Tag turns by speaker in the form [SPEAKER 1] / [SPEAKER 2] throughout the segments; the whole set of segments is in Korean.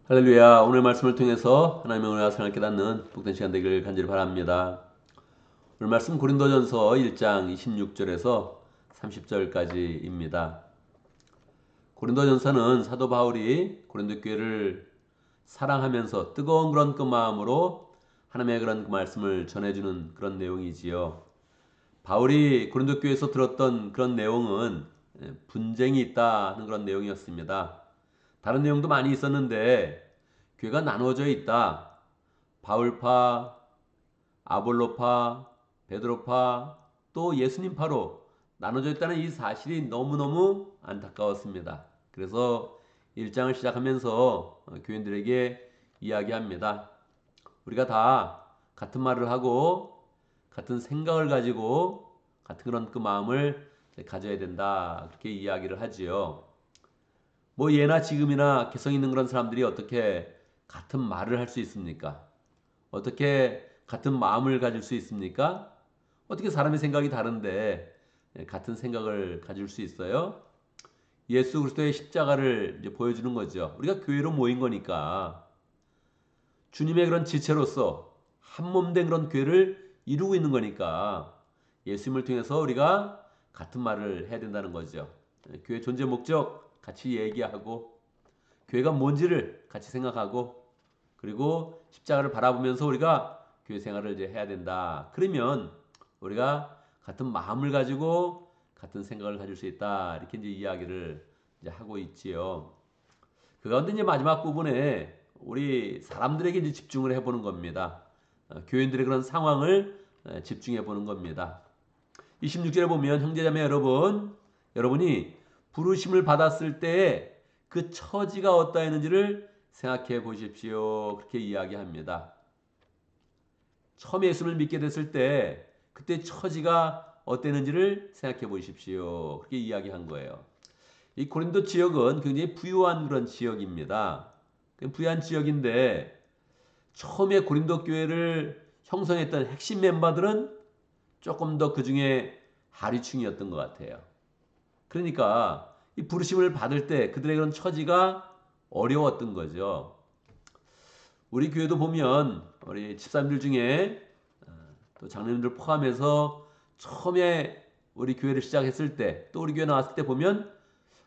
[SPEAKER 1] 할렐루야. 오늘 말씀을 통해서 하나님의 은혜와 사랑을 깨닫는 복된 시간 되기를 간절히 바랍니다. 오늘 말씀 고린도전서 1장 26절에서 30절까지입니다. 고린도전서는 사도 바울이 고린도 교회를 사랑하면서 뜨거운 그런 그 마음으로 하나님의 그런 그 말씀을 전해주는 그런 내용이지요. 바울이 고린도 교회에서 들었던 그런 내용은 분쟁이 있다는 그런 내용이었습니다. 다른 내용도 많이 있었는데 교회가 나누어져 있다. 바울파, 아볼로파, 베드로파, 또 예수님파로 나눠져 있다는 이 사실이 너무너무 안타까웠습니다. 그래서 1장을 시작하면서 교인들에게 이야기합니다. 우리가 다 같은 말을 하고 같은 생각을 가지고 같은 그런 그 마음을 가져야 된다. 그렇게 이야기를 하지요. 뭐 예나 지금이나 개성 있는 그런 사람들이 어떻게 같은 말을 할 수 있습니까? 어떻게 같은 마음을 가질 수 있습니까? 어떻게 사람의 생각이 다른데 같은 생각을 가질 수 있어요? 예수 그리스도의 십자가를 이제 보여주는 거죠. 우리가 교회로 모인 거니까 주님의 그런 지체로서 한 몸 된 그런 교회를 이루고 있는 거니까 예수님을 통해서 우리가 같은 말을 해야 된다는 거죠. 교회 존재 목적 같이 얘기하고 교회가 뭔지를 같이 생각하고 그리고 십자가를 바라보면서 우리가 교회 생활을 이제 해야 된다. 그러면 우리가 같은 마음을 가지고 같은 생각을 가질 수 있다. 이렇게 이제 이야기를 이제 하고 있지요. 그 가운데 이제 마지막 부분에 우리 사람들에게 이제 집중을 해보는 겁니다. 교인들의 그런 상황을 집중해 보는 겁니다. 26절에 보면 형제자매 여러분, 여러분이 부르심을 받았을 때에 그 처지가 어떠했는지를 생각해 보십시오. 그렇게 이야기합니다. 처음에 예수를 믿게 됐을 때 그때 처지가 어땠는지를 생각해 보십시오. 그렇게 이야기한 거예요. 이 고린도 지역은 굉장히 부유한 그런 지역입니다. 부유한 지역인데 처음에 고린도 교회를 형성했던 핵심 멤버들은 조금 더 그 중에 하류층이었던 것 같아요. 그러니까 이 부르심을 받을 때 그들의 그런 처지가 어려웠던 거죠. 우리 교회도 보면 우리 집사님들 중에 또 장로님들 포함해서 처음에 우리 교회를 시작했을 때 또 우리 교회 나왔을 때 보면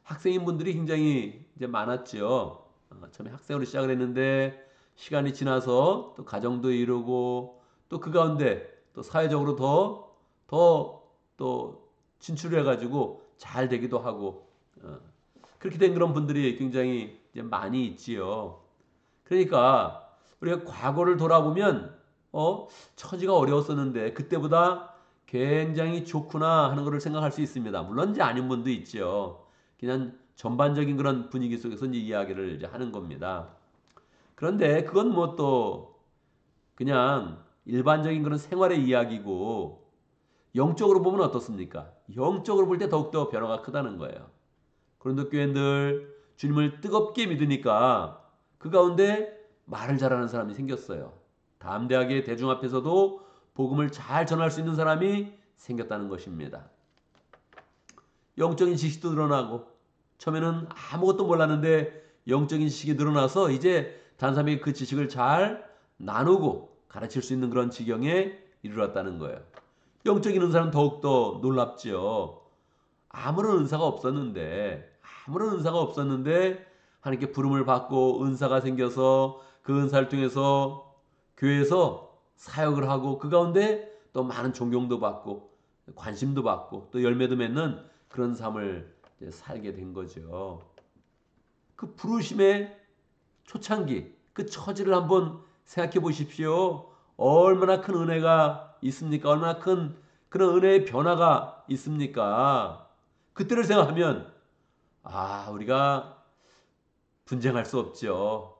[SPEAKER 1] 학생인 분들이 굉장히 이제 많았죠. 처음에 학생으로 시작을 했는데 시간이 지나서 또 가정도 이루고 또 그 가운데 또 사회적으로 더 또 진출해 가지고 잘 되기도 하고 그렇게 된 그런 분들이 굉장히 이제 많이 있지요. 그러니까 우리가 과거를 돌아보면 처지가 어려웠었는데 그때보다 굉장히 좋구나 하는 것을 생각할 수 있습니다. 물론 이제 아닌 분도 있죠. 그냥 전반적인 그런 분위기 속에서 이제 이야기를 이제 하는 겁니다. 그런데 그건 뭐 또 그냥 일반적인 그런 생활의 이야기고 영적으로 보면 어떻습니까? 영적으로 볼 때 더욱더 변화가 크다는 거예요. 고린도 교인들 주님을 뜨겁게 믿으니까 그 가운데 말을 잘하는 사람이 생겼어요. 담대하게 대중 앞에서도 복음을 잘 전할 수 있는 사람이 생겼다는 것입니다. 영적인 지식도 늘어나고 처음에는 아무것도 몰랐는데 영적인 지식이 늘어나서 이제 다른 사람에게 그 지식을 잘 나누고 가르칠 수 있는 그런 지경에 이르렀다는 거예요. 영적인 은사는 더욱더 놀랍지요. 아무런 은사가 없었는데 하나님께 부름을 받고 은사가 생겨서 그 은사를 통해서 교회에서 사역을 하고 그 가운데 또 많은 존경도 받고 관심도 받고 또 열매도 맺는 그런 삶을 살게 된 거죠. 그 부르심의 초창기, 그 처지를 한번 생각해 보십시오. 얼마나 큰 은혜가 있습니까? 얼마나 큰 그런 은혜의 변화가 있습니까? 그때를 생각하면 우리가 분쟁할 수 없죠.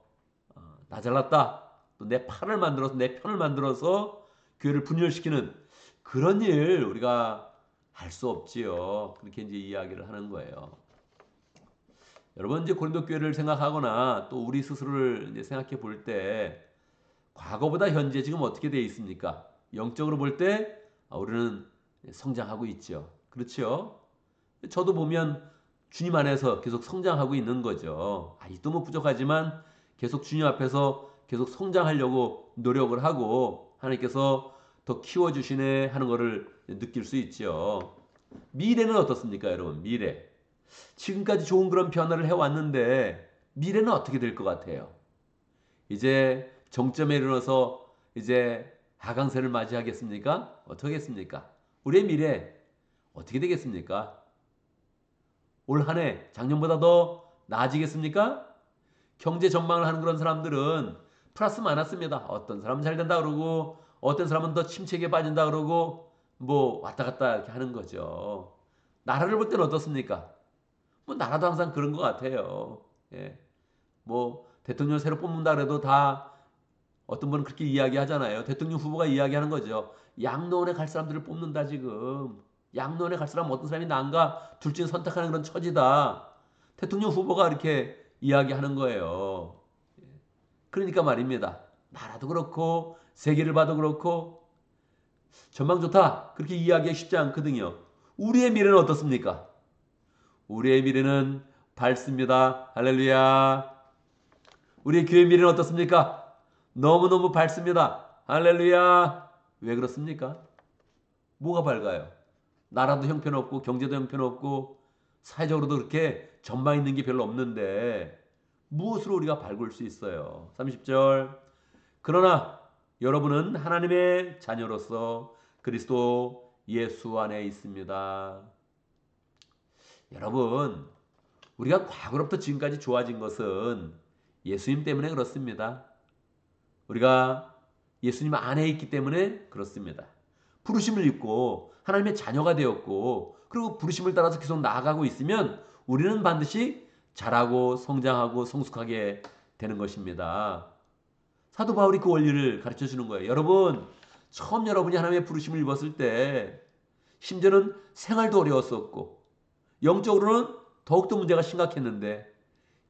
[SPEAKER 1] 나 잘났다. 또 내 팔을 만들어서 내 편을 만들어서 교회를 분열시키는 그런 일 우리가 할 수 없지요. 그렇게 이제 이야기를 하는 거예요. 여러분 이제 고린도 교회를 생각하거나 또 우리 스스로를 이제 생각해 볼 때 과거보다 현재 지금 어떻게 되어 있습니까? 영적으로 볼 때 우리는 성장하고 있죠. 그렇죠? 저도 보면 주님 안에서 계속 성장하고 있는 거죠. 아직도 뭐 부족하지만 계속 주님 앞에서 계속 성장하려고 노력을 하고 하나님께서 더 키워주시네 하는 것을 느낄 수 있죠. 미래는 어떻습니까, 여러분? 미래. 지금까지 좋은 그런 변화를 해왔는데 미래는 어떻게 될 것 같아요? 이제 정점에 이르러서 이제 하강세를 맞이하겠습니까? 어떻겠습니까? 우리의 미래 어떻게 되겠습니까? 올 한 해 작년보다 더 나아지겠습니까? 경제 전망을 하는 그런 사람들은 플러스 많았습니다. 어떤 사람은 잘 된다 그러고 어떤 사람은 더 침체기에 빠진다 그러고 뭐 왔다 갔다 이렇게 하는 거죠. 나라를 볼 때는 어떻습니까? 뭐 나라도 항상 그런 것 같아요. 예. 뭐 대통령 새로 뽑는다 그래도 다 어떤 분은 그렇게 이야기하잖아요. 대통령 후보가 이야기하는 거죠. 양로원에 갈 사람들을 뽑는다 지금. 양로원에 갈 사람 어떤 사람이 난가 둘 중에 선택하는 그런 처지다. 대통령 후보가 이렇게 이야기하는 거예요. 그러니까 말입니다. 나라도 그렇고 세계를 봐도 그렇고 전망 좋다. 그렇게 이야기하기 쉽지 않거든요. 우리의 미래는 어떻습니까? 우리의 미래는 밝습니다. 할렐루야. 우리의 교회 미래는 어떻습니까? 너무너무 밝습니다. 할렐루야. 왜 그렇습니까? 뭐가 밝아요? 나라도 형편없고 경제도 형편없고 사회적으로도 그렇게 전망 있는 게 별로 없는데 무엇으로 우리가 밝을 수 있어요? 30절. 그러나 여러분은 하나님의 자녀로서 그리스도 예수 안에 있습니다. 여러분, 우리가 과거로부터 지금까지 좋아진 것은 예수님 때문에 그렇습니다. 우리가 예수님 안에 있기 때문에 그렇습니다. 부르심을 입고 하나님의 자녀가 되었고 그리고 부르심을 따라서 계속 나아가고 있으면 우리는 반드시 자라고 성장하고 성숙하게 되는 것입니다. 사도 바울이 그 원리를 가르쳐 주는 거예요. 여러분, 처음 여러분이 하나님의 부르심을 입었을 때 심지어는 생활도 어려웠었고 영적으로는 더욱더 문제가 심각했는데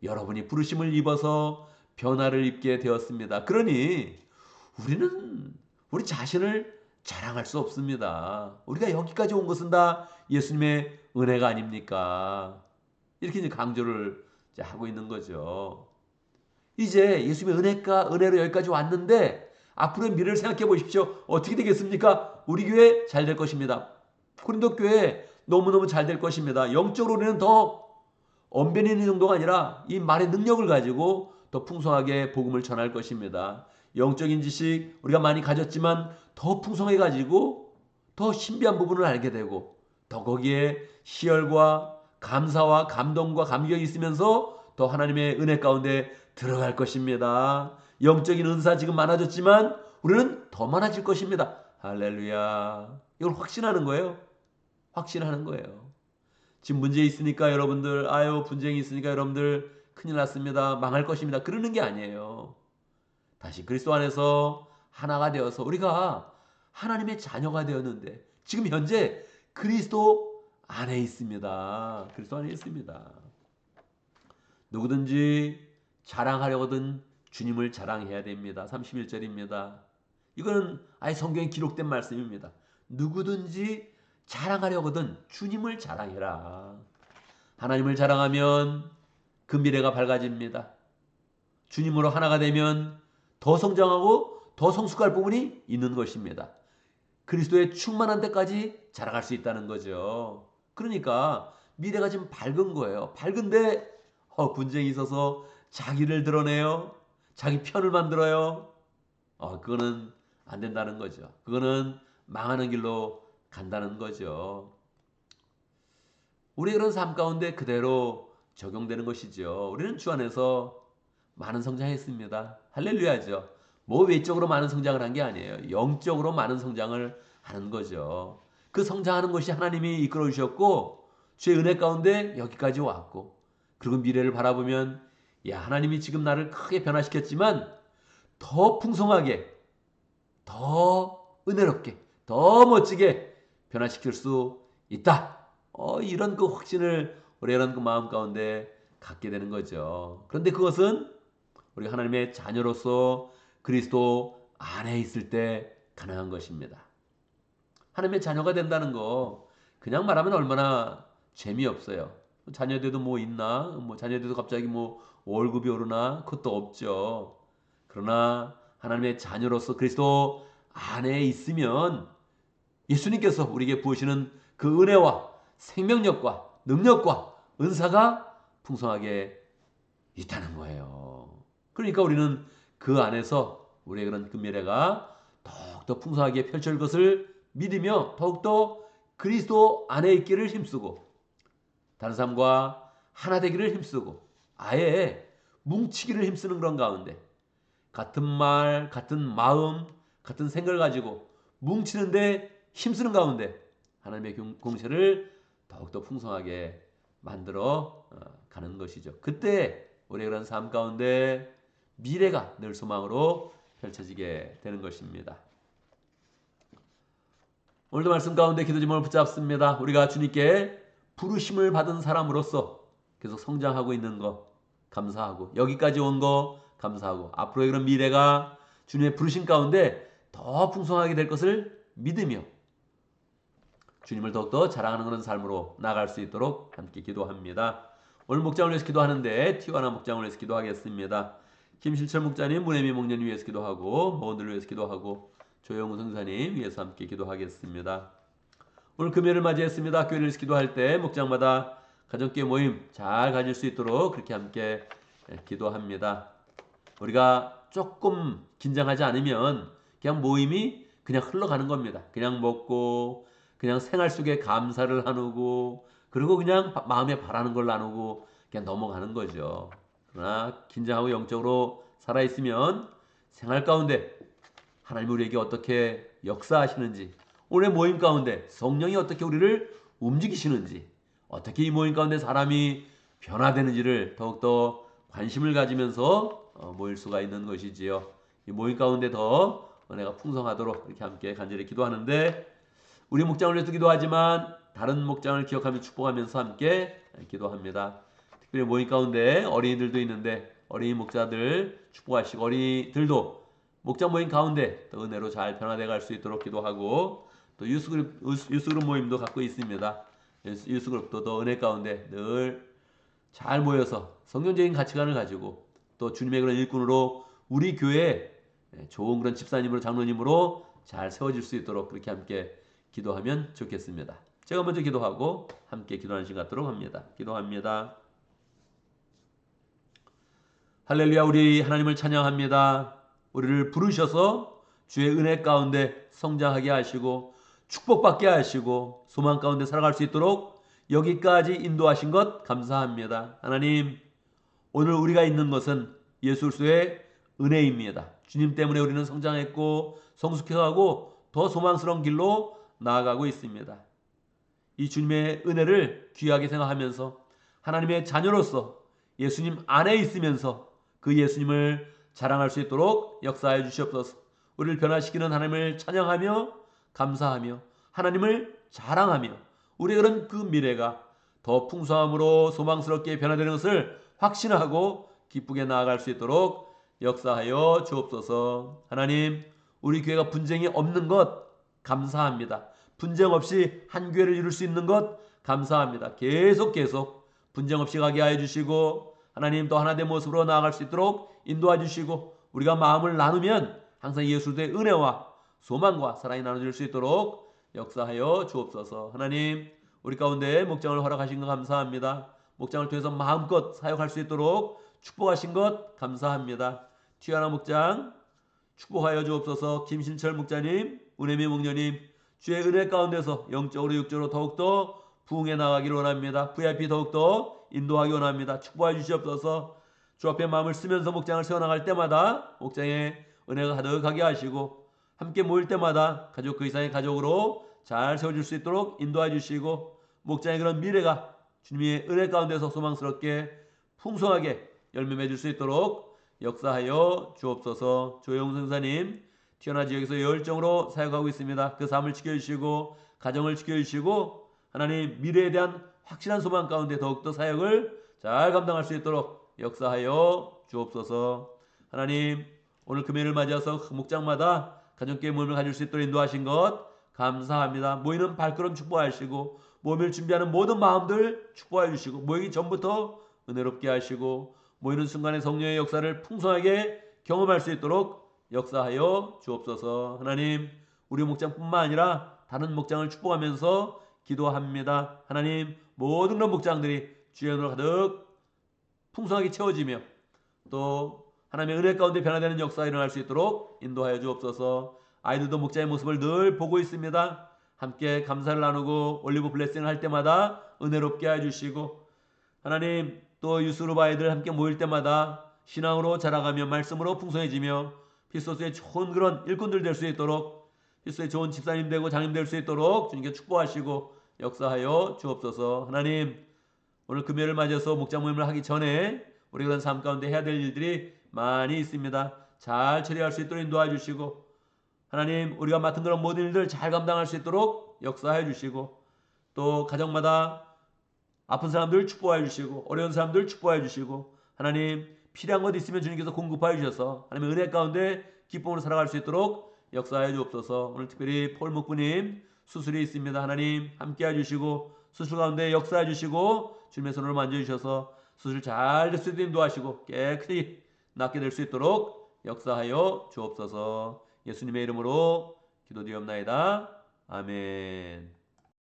[SPEAKER 1] 여러분이 부르심을 입어서 변화를 입게 되었습니다. 그러니 우리는 우리 자신을 자랑할 수 없습니다. 우리가 여기까지 온 것은 다 예수님의 은혜가 아닙니까? 이렇게 이제 강조를 이제 하고 있는 거죠. 이제 예수님의 은혜로 여기까지 왔는데 앞으로의 미래를 생각해 보십시오. 어떻게 되겠습니까? 우리 교회 잘 될 것입니다. 고린도 교회 너무너무 잘 될 것입니다. 영적으로 우리는 더 언변이 있는 정도가 아니라 이 말의 능력을 가지고 더 풍성하게 복음을 전할 것입니다. 영적인 지식 우리가 많이 가졌지만 더 풍성해 가지고 더 신비한 부분을 알게 되고 더 거기에 희열과 감사와 감동과 감격이 있으면서 더 하나님의 은혜 가운데 들어갈 것입니다. 영적인 은사 지금 많아졌지만 우리는 더 많아질 것입니다. 할렐루야. 이걸 확신하는 거예요. 확신하는 거예요. 지금 문제 있으니까 여러분들 아유 분쟁이 있으니까 여러분들 큰일 났습니다. 망할 것입니다. 그러는 게 아니에요. 다시 그리스도 안에서 하나가 되어서 우리가 하나님의 자녀가 되었는데 지금 현재 그리스도 안에 있습니다. 그리스도 안에 있습니다. 누구든지 자랑하려거든 주님을 자랑해야 됩니다. 31절입니다. 이거는 아예 성경에 기록된 말씀입니다. 누구든지 자랑하려거든 주님을 자랑해라. 하나님을 자랑하면 그 미래가 밝아집니다. 주님으로 하나가 되면 더 성장하고 더 성숙할 부분이 있는 것입니다. 그리스도의 충만한 데까지 자라갈 수 있다는 거죠. 그러니까 미래가 지금 밝은 거예요. 밝은데 분쟁이 있어서 자기를 드러내요. 자기 편을 만들어요. 그거는 안 된다는 거죠. 그거는 망하는 길로 간다는 거죠. 우리의 그런 삶 가운데 그대로 적용되는 것이죠. 우리는 주 안에서 많은 성장했습니다. 할렐루야죠. 뭐 외적으로 많은 성장을 한 게 아니에요. 영적으로 많은 성장을 하는 거죠. 그 성장하는 것이 하나님이 이끌어 주셨고 주의 은혜 가운데 여기까지 왔고 그리고 미래를 바라보면 야 하나님이 지금 나를 크게 변화시켰지만 더 풍성하게 더 은혜롭게 더 멋지게 변화시킬 수 있다. 이런 그 확신을 우리 이런 그 마음 가운데 갖게 되는 거죠. 그런데 그것은 우리가 하나님의 자녀로서 그리스도 안에 있을 때 가능한 것입니다. 하나님의 자녀가 된다는 거 그냥 말하면 얼마나 재미없어요. 자녀들도 뭐 있나? 뭐 자녀들도 갑자기 뭐 월급이 오르나 그것도 없죠. 그러나 하나님의 자녀로서 그리스도 안에 있으면 예수님께서 우리에게 부으시는 그 은혜와 생명력과 능력과 은사가 풍성하게 있다는 거예요. 그러니까 우리는 그 안에서 우리의 그런 그 미래가 더욱더 풍성하게 펼쳐질 것을 믿으며 더욱더 그리스도 안에 있기를 힘쓰고 다른 사람과 하나 되기를 힘쓰고 아예 뭉치기를 힘쓰는 그런 가운데 같은 말, 같은 마음, 같은 생각을 가지고 뭉치는데 힘쓰는 가운데 하나님의 공세를 더욱더 풍성하게 만들어 가는 것이죠. 그때 우리의 그런 삶 가운데 미래가 늘 소망으로 펼쳐지게 되는 것입니다. 오늘도 말씀 가운데 기도 제목을 붙잡습니다. 우리가 주님께 부르심을 받은 사람으로서 계속 성장하고 있는 것 감사하고 여기까지 온 거 감사하고 앞으로의 그런 미래가 주님의 부르심 가운데 더 풍성하게 될 것을 믿으며 주님을 더욱더 자랑하는 그런 삶으로 나아갈 수 있도록 함께 기도합니다. 오늘 목장을 위해서 기도하는데 티와나 목장을 위해서 기도하겠습니다. 김실철 목자님, 문혜미 목련님 위해서 기도하고 모원들을 위해서 기도하고 조영우 성사님 위해서 함께 기도하겠습니다. 오늘 금요일을 맞이했습니다. 교회를 위해서 기도할 때 목장마다 가정교회 모임 잘 가질 수 있도록 그렇게 함께 기도합니다. 우리가 조금 긴장하지 않으면 그냥 모임이 그냥 흘러가는 겁니다. 그냥 먹고 그냥 생활 속에 감사를 나누고 그리고 그냥 마음에 바라는 걸 나누고 그냥 넘어가는 거죠. 그러나 긴장하고 영적으로 살아있으면 생활 가운데 하나님 우리에게 어떻게 역사하시는지 오늘 모임 가운데 성령이 어떻게 우리를 움직이시는지 어떻게 이 모임 가운데 사람이 변화되는지를 더욱더 관심을 가지면서 모일 수가 있는 것이지요. 이 모임 가운데 더 은혜가 풍성하도록 이렇게 함께 간절히 기도하는데 우리 목장을 위해서 기도하지만 다른 목장을 기억하며 축복하면서 함께 기도합니다. 특별히 모임 가운데 어린이들도 있는데 어린이 목자들 축복하시고 어린이들도 목장 모임 가운데 또 은혜로 잘 변화돼 갈 수 있도록 기도하고 또 유스그룹 모임도 갖고 있습니다. 유스그룹도 더 은혜 가운데 늘 잘 모여서 성경적인 가치관을 가지고 또 주님의 그런 일꾼으로 우리 교회에 좋은 그런 집사님으로 장로님으로 잘 세워질 수 있도록 그렇게 함께 기도하면 좋겠습니다. 제가 먼저 기도하고 함께 기도하는 시간 갖도록 합니다. 기도합니다. 할렐루야. 우리 하나님을 찬양합니다. 우리를 부르셔서 주의 은혜 가운데 성장하게 하시고 축복받게 하시고 소망 가운데 살아갈 수 있도록 여기까지 인도하신 것 감사합니다. 하나님, 오늘 우리가 있는 것은 예수 그리스도의 은혜입니다. 주님 때문에 우리는 성장했고 성숙해가고 더 소망스러운 길로 나아가고 있습니다. 이 주님의 은혜를 귀하게 생각하면서 하나님의 자녀로서 예수님 안에 있으면서 그 예수님을 자랑할 수 있도록 역사해 주시옵소서. 우리를 변화시키는 하나님을 찬양하며 감사하며 하나님을 자랑하며 우리의 그런 그 미래가 더 풍성함으로 소망스럽게 변화되는 것을 확신하고 기쁘게 나아갈 수 있도록 역사하여 주옵소서. 하나님, 우리 교회가 분쟁이 없는 것 감사합니다. 분쟁 없이 한 교회를 이룰 수 있는 것 감사합니다. 계속 분쟁 없이 가게 하여 주시고 하나님 또 하나된 모습으로 나아갈 수 있도록 인도해 주시고 우리가 마음을 나누면 항상 예수의 은혜와 소망과 사랑이 나눠질 수 있도록 역사하여 주옵소서. 하나님, 우리 가운데 목장을 허락하신 것 감사합니다. 목장을 통해서 마음껏 사역할 수 있도록 축복하신 것 감사합니다. 튀어나 목장 축복하여 주옵소서. 김신철 목자님, 은혜미 목녀님, 주의 은혜 가운데서 영적으로 육적으로 더욱더 부흥해 나가기를 원합니다. VIP 더욱더 인도하기 원합니다. 축복해 주시옵소서. 주 앞에 마음을 쓰면서 목장을 세워나갈 때마다 목장에 은혜가 가득하게 하시고 함께 모일 때마다 가족 그 이상의 가족으로 잘 세워질 수 있도록 인도해 주시고 목장의 그런 미래가 주님의 은혜 가운데서 소망스럽게 풍성하게 열매 맺을 수 있도록 역사하여 주옵소서. 조영우 선사님 튀어나 지역에서 열정으로 사역하고 있습니다. 그 삶을 지켜주시고 가정을 지켜주시고 하나님 미래에 대한 확실한 소망 가운데 더욱더 사역을 잘 감당할 수 있도록 역사하여 주옵소서. 하나님 오늘 금요일을 맞이해서 목장마다 가정교회 모임을 가질 수 있도록 인도하신 것 감사합니다. 모이는 발걸음 축복하시고 모임을 준비하는 모든 마음들 축복해 주시고 모이기 전부터 은혜롭게 하시고 모이는 순간에 성령의 역사를 풍성하게 경험할 수 있도록 역사하여 주옵소서. 하나님, 우리 목장뿐만 아니라 다른 목장을 축복하면서 기도합니다. 하나님, 모든 그런 목장들이 주의 은혜로 가득 풍성하게 채워지며 또 하나님의 은혜 가운데 변화되는 역사가 일어날 수 있도록 인도하여 주옵소서. 아이들도 목자의 모습을 늘 보고 있습니다. 함께 감사를 나누고 올리브 블레싱을 할 때마다 은혜롭게 해주시고 하나님 또 유스룹 아이들 함께 모일 때마다 신앙으로 자라가며 말씀으로 풍성해지며 피소스의 좋은 그런 일꾼들 될 수 있도록 피소스의 좋은 집사님 되고 장님 될 수 있도록 주님께 축복하시고 역사하여 주옵소서. 하나님 오늘 금요일을 맞이해서 목장 모임을 하기 전에 우리가 그런 삶 가운데 해야 될 일들이 많이 있습니다. 잘 처리할 수 있도록 인도해 주시고 하나님 우리가 맡은 그런 모든 일들 잘 감당할 수 있도록 역사해 주시고 또 가정마다 아픈 사람들 축복해 주시고 어려운 사람들 축복해 주시고 하나님 필요한 것 있으면 주님께서 공급하여 주셔서 하나님의 은혜 가운데 기쁨으로 살아갈 수 있도록 역사해 주옵소서. 오늘 특별히 폴 목부님 수술이 있습니다. 하나님 함께해 주시고 수술 가운데 역사해 주시고 주님의 손으로 만져주셔서 수술 잘 될 수 있도록 인도하시고 깨끗이 낫게 될 수 있도록 역사하여 주옵소서. 예수님의 이름으로 기도드리옵나이다. 아멘.